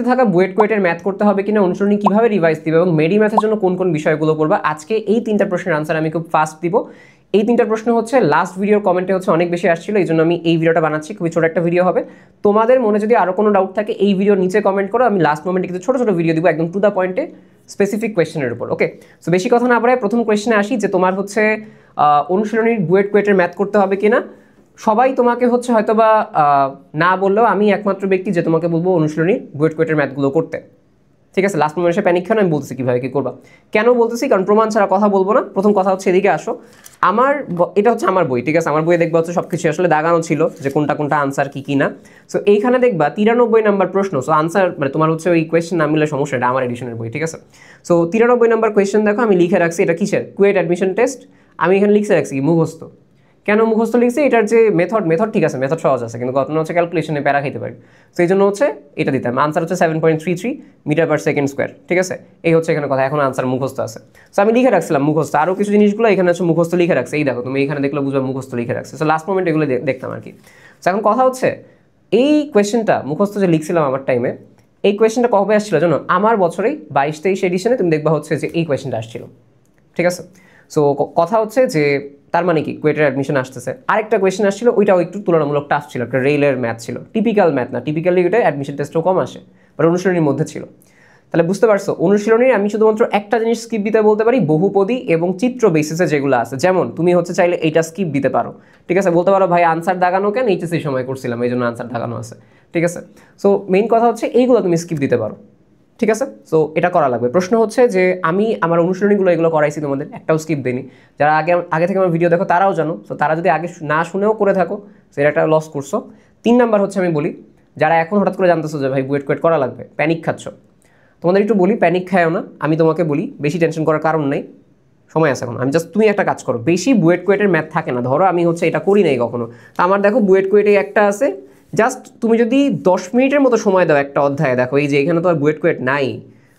লিখতে থাকা বুয়েট কুয়েটের ম্যাথ করতে হবে কিনা, অনুসরণী কিভাবে রিভাইজ দিবে এবং মেডি ম্যাথের জন্য কোন কোন বিষয়গুলো পড়বা, আজকে এই তিনটা প্রশ্নের আনসার আমি খুব ফাস্ট দিব। এই তিনটা প্রশ্ন হচ্ছে লাস্ট ভিডিওর কমেন্টে হচ্ছে অনেক বেশি আসছিল, এই জন্য আমি এই ভিডিওটা বানাচ্ছি। খুবই ছোট একটা ভিডিও হবে। তোমাদের মনে যদি আরও কোনো ডাউট থাকে এই ভিডিওর নিচে কমেন্ট করো, আমি লাস্ট মোমেন্টে কিছু ছোট ছোট ভিডিও দিব একদম টু দ্য পয়েন্টে স্পেসিফিক কোয়েশ্চেনের উপর। ওকে, সো বেশি কথা না বাড়ায় প্রথম কোয়েশ্চেনে আসি যে তোমার হচ্ছে অনুশীলনীর বুয়েট কুয়েটের ম্যাথ করতে হবে কিনা। সবাই তোমাকে হচ্ছে হয়তোবা না বললেও আমি একমাত্র ব্যক্তি যে তোমাকে বলবো অনুশীলনীর বুয়েট কুয়েটের ম্যাথগুলো করতে। ঠিক আছে, লাস্ট মোমেন্টে প্যানিক খেয়ে আমি বলতেছি কীভাবে কী করবা। কেন বলতেছি, কারণ প্রমাণ ছাড়া কথা বলবো না। প্রথম কথা হচ্ছে এদিকে আসো, এটা হচ্ছে আমার বই। ঠিক আছে, আমার বইয়ে দেখবা হচ্ছে সব কিছু আসলে দাগানো ছিল যে কোনটা কোনটা আনসার কী না। সো এইখানে দেখবা 93 নাম্বার প্রশ্ন। সো আনসার মানে তোমার হচ্ছে ওই কোয়েশ্চেন না মিলে সমস্যা, এটা আমার এডিশনের বই। ঠিক আছে, সো 93 নাম্বার কোয়েশ্চেন দেখো আমি লিখে রাখছি এটা কিসের, কুয়েট অ্যাডমিশন টেস্ট। আমি এখানে লিখে রাখছি মুখস্থ। কেন মুখস্থ লিখছি, এটার যে মেথড ঠিক আছে, মেথড সহজ আছে, কিন্তু ঘটনা হচ্ছে ক্যালকুলেশনে প্যারা খাইতে পারি। তো এই জন্য হচ্ছে এটা দিতাম। আনসার হচ্ছে 7.33 মিটার পার সেকেন্ড স্কোয়ার। ঠিক আছে, এই হচ্ছে এখানে কথা। এখন আনসার মুখস্থ আছে। সো আমি লিখে রাখছিলাম মুখস্থ, আরও কিছু জিনিসগুলো এখানে হচ্ছে মুখস্থ লিখে রাখছে। এই দেখো তুমি এখানে দেখলে বুঝবে মুখস্থ লিখে রাখছে। সো লাস্ট মোমেন্ট এগুলো দেখতাম আর কি। সো এখন কথা হচ্ছে এই কোয়েশ্চেনটা মুখস্থ যে লিখছিলাম আমার টাইমে, এই কোয়েশ্চেনটা কবে আসছিল জানো? আমার বছরেই 22-23 এডিশনে তুমি দেখবা হচ্ছে যে এই কোয়েশ্চেনটা আসছিল। ঠিক আছে, সো কথা হচ্ছে যে তার মানে কি কুয়েটের অ্যাডমিশন আসতেছে। আরেকটা কোয়েশ্চেন আসছিল, ওইটাও একটু তুলনামূলক টাফ ছিল, একটা রেলের ম্যাথ ছিল, টিপিক্যাল ম্যাথ না, টিপিক্যালি ওইটা অ্যাডমিশন টেস্টও কম আসে, বাট অনুশীলনীর মধ্যে ছিল। তাহলে বুঝতে পারছো অনুশীলনীর আমি শুধুমাত্র একটা জিনিস স্কিপ দিতে বলতে পারি, বহুপদী এবং চিত্র বেসিসে যেগুলো আছে। যেমন তুমি হচ্ছে চাইলে এইটা স্কিপ দিতে পারো। ঠিক আছে, বলতে পারো ভাই আনসার দাগানো কেন, এইচএসসি সময় করছিলাম এই জন্য আনসার দাগানো আছে। ঠিক আছে, সো মেইন কথা হচ্ছে এইগুলো তুমি স্কিপ দিতে পারো। ঠিক আছে, সো এটা করা লাগবে। প্রশ্ন হচ্ছে যে আমি আমার অনুশীলনীগুলো এগুলো করাইছি, তোমাদের একটাও স্কিপ দিইনি। যারা আগে থেকে আমার ভিডিও দেখো তারাও জানো। সো তারা যদি আগে না শুনেও করে থাকো সেটা একটা লস করছো। 3 নাম্বার হচ্ছে আমি বলি, যারা এখন হঠাৎ করে জানতেছো যে ভাই বুয়েট কুয়েট করা লাগবে, প্যানিক খাচ্ছ, তোমাদের একটু বলি প্যানিক খায়ও না। আমি তোমাকে বলি বেশি টেনশন করার কারণ নেই, সময় আছে এখন। আমি জাস্ট তুমি একটা কাজ করো, বেশি বুয়েট কুয়েটের ম্যাথ থাকে না। ধরো আমি হচ্ছে এটা করি নাই কখনো, তা আমার দেখো বুয়েট কুয়েটে একটা আছে, জাস্ট তুমি যদি 10 মিনিটের মতো সময় দাও একটা অধ্যায়ে, দেখো এই যে এখানে তো আর বুয়েট কুয়েট নাই।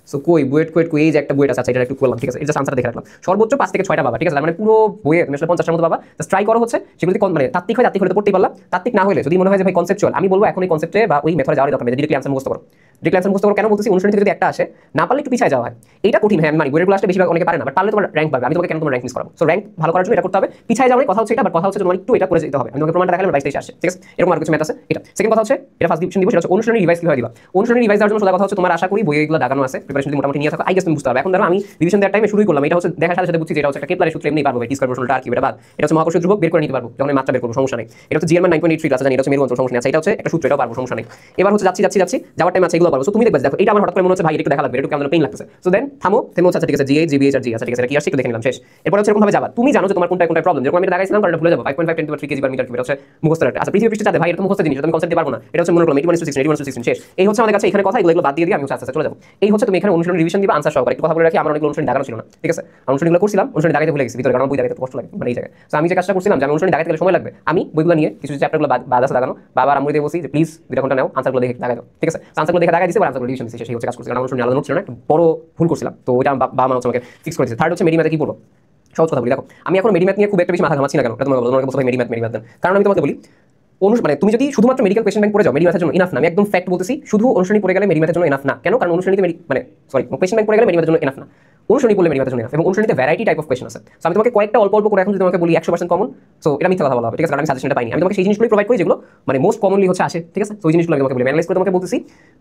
সো কই বুয়েট কুয়েট কই, এই যে একটা বুয়েট আছে, এটা একটু করলাম। ঠিক আছে, এটা আনসার দেখে রাখলাম, সর্বোচ্চ 5 থেকে 6টা পাবা। ঠিক আছে, মানে পুরো বইয়ে তুমি আসলে 50টার মতো পাবা। জাস্ট ট্রাই করো হচ্ছে সেগুলো যদি মানে তাত্ত্বিক হয়, তাত্ত্বিক হলে তো পড়তেই পারলাম। তাত্ত্বিক না হলে যদি মনে হয় যে ভাই কনসেপচুয়াল, আমি বলবো এখন এই কনসেপ্টে বা ওই মেথডে যাওয়ার দরকার নেই, ডিরেক্টলি আনসার মুখস্থ করো। ডিরেক্টলি আনসার মুখস্থ করো কেন বলতেছি, অনুশীলনী থেকে যদি একটা আসে, না পারলে একটু পিছায় যাওয়া হয়। এটা কঠিন, হ্যাঁ মানে বইয়ের ক্লাসে বেশিরভাগ অনেকে পারে না, বাট পারলে তোমার র্যাঙ্ক পাবে। আমি তোমাকে কেন তোমার র্যাঙ্ক মিস করাবো? সো র্যাঙ্ক ভালো করার জন্য এটা করতে হবে। পিছায় যাওয়ার কথা হচ্ছে এটা, বাট কথা হচ্ছে তোমার একটু এটা করে যেতে হবে। আমি তোমাকে প্রমাণটা দেখালাম 22-23 আসছে। ঠিক আছে, এরকম আর কিছু ম্যাথ আছে। এটা সেকেন্ড কথা হচ্ছে, এটা ফার্স্ট ডিভিশন দিব, সেটা হচ্ছে অনুশীলনী রিভাইজ কিভাবে দিবা। অনুশীলনী রিভাইজ দেওয়ার জন্য সোজা কথা হচ্ছে তোমার আশা করি বইগুলো দাগানো আছে, প্রিপারেশন যদি মোটামুটি নিয়ে থাকো আই গেস তুমি বুঝতে পারবে। এখন ধরো আমি রিভিশন দেওয়ার টাইমে শুরুই করলাম, এটা হচ্ছে দেখার সাথে সাথে বুঝছি যে এটা হচ্ছে একটা কেপলারের সূত্র, এমনি পারবো টি স্কয়ার প্রশ্নটা আর কি, এটা বাদ। এটা হচ্ছে মহাকর্ষীয় ধ্রুবক বের করে নিতে পারবো, যখন মাত্রা বের করবো সমস্যা নেই। এটা হচ্ছে জিএর মান 9.83 ক্লাসে জানি, এটা হচ্ছে মেরু অঞ্চল সমস্যা নেই। এটা হচ্ছে একটা সূত্র, এটাও পারবো সমস্যা নেই। এবার হচ্ছে যাচ্ছি যাওয়ার টাইম আছে, এগুলো পারবো। সো তুমি দেখবে দেখো এটা আমার হঠাৎ করে মনে হচ্ছে ভাই একটু দেখা লাগবে, একটু কেমন পেইন লাগতেছে। সো দেন থামো, থেমে হচ্ছে ঠিক আছে জিএ জিবিএইচ আর জি আছে। ঠিক আছে, এটা কি আসছে একটু দেখে নিলাম, শেষ। এরপর হচ্ছে এরকম ভাবে যাবা, তুমি জানো যে তোমার কোনটা প্রবলেম, যেরকম আমি দেখাইছিলাম কারণ ভুলে যাবো 5.5 × 10³ কেজি পার মিটার কিউব, এটা হচ্ছে মুখস্থ একটা। আচ্ছা পৃথিবী পৃষ্ঠে চাঁদে, ভাই এটা তো মুখস্থ জিনিস, তুমি কনসেপ্ট দিতে পারবো না। এটা হচ্ছে মনে করলাম 81-16 শেষ। এই হচ্ছে আমাদের কাছে এখানে কথা, এগুলো বাদ দিয়ে আমি হচ্ছে আস্তে চলে যাবো। এই হচ্ছে তুমি এখানে অনুশীলন রিভিশন দিবা আনসার সহকারে। একটু কথা বলে রাখি, আমার অনেকগুলো অনুশীলন দাগানো ছিল না। ঠিক আছে, অনুশীলনগুলো করছিলাম, অনুশীলন দাগাইতে ভুলে গেছি ভিতরে, কারণ বই দাগাইতে কষ্ট লাগে মানে এই জায়গায়। সো আমি যে কাজটা করছিলাম যে আমি অনুশীলন দাগাইতে গেলে সময় লাগবে, আমি বইগুলো নিয়ে কিছু চ্যাপ্টারগুলো বাদ আছে দাগানো, বাবার আমি দিয়ে বলছি যে প্লিজ 2 ঘন্টা নাও, আনসারগুলো দেখে দাগাই দাও। ঠিক আছে, আনসারগুলো দেখে দাগাই দিয়েছি, আনসারগুলো রিভিশন দিয়েছি, সেই হচ্ছে কাজ করছি। কারণ অনুশীলন আলাদা নোট ছিল না, বড় ভুল করছিলাম, তো ওইটা বাবা মা হচ্ছে আমাকে ফিক্স করে দিয়েছে। থার্ড হচ্ছে মেডিম্যাথে কি পড়বো, সহজ কথা বলি দেখো, আমি এখন মেডিম্যাথ নিয়ে খুব একটা বেশি মাথা ঘামাচ্ছি না। কেন তোমাকে বলছো ভাই মেডিম্যাথ দেন, কারণ আমি তোমাকে বলি মানে তুমি যদি শুধুমাত্র মেডিকেল কোয়েশ্চেন ব্যাংক পড়ে যাও মেডিম্যাথের জন্য ইনাফ না। আমি একদম ফ্যাক্ট বলতেছি, শুধু অনুশীলনী পড়ে গেলে মেডিম্যাথের জন্য ইনাফ না। কেন? কারণ অনুশীলনীতে মানে কোয়েশ্চেন ব্যাংক পড়ে গেলে মেডিম্যাথের জন্য ইনাফ না, অনুশীলনী পড়লে মেডিম্যাথের জন্য ইনাফ। এবং অনুশীলনীতে ভ্যারাইটি টাইপ অফ কোয়েশ্চেন আছে। সো আমি তোমাকে কয়েকটা অল্প করে এখন যদি তোমাকে বলি 100% কমন, সো এটা মিথ্যা কথা বলা হবে। ঠিক আছে, কারণ আমি সাজেশনটা পাইনি। আমি তোমাকে সেই জিনিসগুলো প্রোভাইড করি যেগুলো মানে মোস্ট কমনলি হচ্ছে আসে। ঠিক আছে, তো ওই জিনিসগুলো আমি তোমাকে বলি, অ্যানালাইজ করে তোমাকে বলতেছি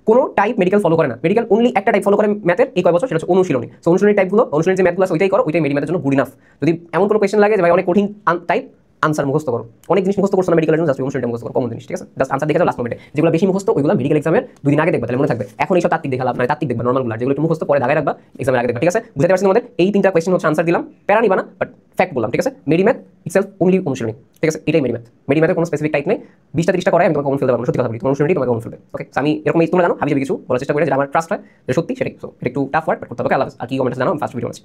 কোন টাইপ মেডিকেল ফলো করে না। মেডিকেল অনলি একটা টাইপ ফলো করে ম্যাথের এই কয় বছর, সেটা হচ্ছে অনুশীলনী। সো অনুশীলনী টাইপগুলো, অনুশীলনী যে ম্যাথগুলো ওইটাই করো, ওইটাই মেডিম্যাথের জন্য গুড ইনাফ। যদি এমন কোনো কোয়েশ্চেন লাগে যে ভাই অনেক কঠিন টাইপ, আনসার মুখস্থ করো। অনেক জিনিস মুখস্থ করছো না মেডিকেলের জন্য, জাস্ট অনুশীলনটা মুখস্থ করো, কমন জিনিস। ঠিক আছে, জাস্ট আনসার দেখে যাও লাস্ট মোমেন্টে। যেগুলো বেশি মুখস্থ ওইগুলো মেডিকেল এক্সামের 2 দিন আগে দেখবা, তাহলে মনে থাকবে। এখন এইসব তাত্ত্বিক দেখা লাভ নাই, তাত্ত্বিক দেখবা নরমালগুলো, যেগুলো একটু মুখস্থ পরে দাগায় রাখবা, এক্সামের আগে দেখবা। ঠিক আছে, বুঝতে পারছি তোমাদের এই 3টা কোয়েশ্চেন হচ্ছে আনসার দিলাম, প্যারা নিবা না, বাট ফ্যাক্ট বললাম। ঠিক আছে, মেডিম্যাথ ইটসেলফ অনলি অনুশীলনী। ঠিক আছে, এটাই মেডিম্যাথ। মেডিম্যাথের কোনো স্পেসিফিক টাইপ নেই, 20টা 30টা করে আমি তোমাকে কমন ফেলতে পারবো, সত্যি কথা বলি, তোমার অনুশীলনী তোমাকে কমন ফেলবে। ওকে, আমি এরকম তোমরা জানো আমি কিছু বলার চেষ্টা করি, যেটা আমার ট্রাস্ট হয় যে সত্যি সেটাই। সো এটা একটু টাফ ওয়ার্ড, বাট করতে হবে। আল্লাহ, আর কি কমেন্টস জানাও, আমি ফার্স্ট ভিডিও আছে।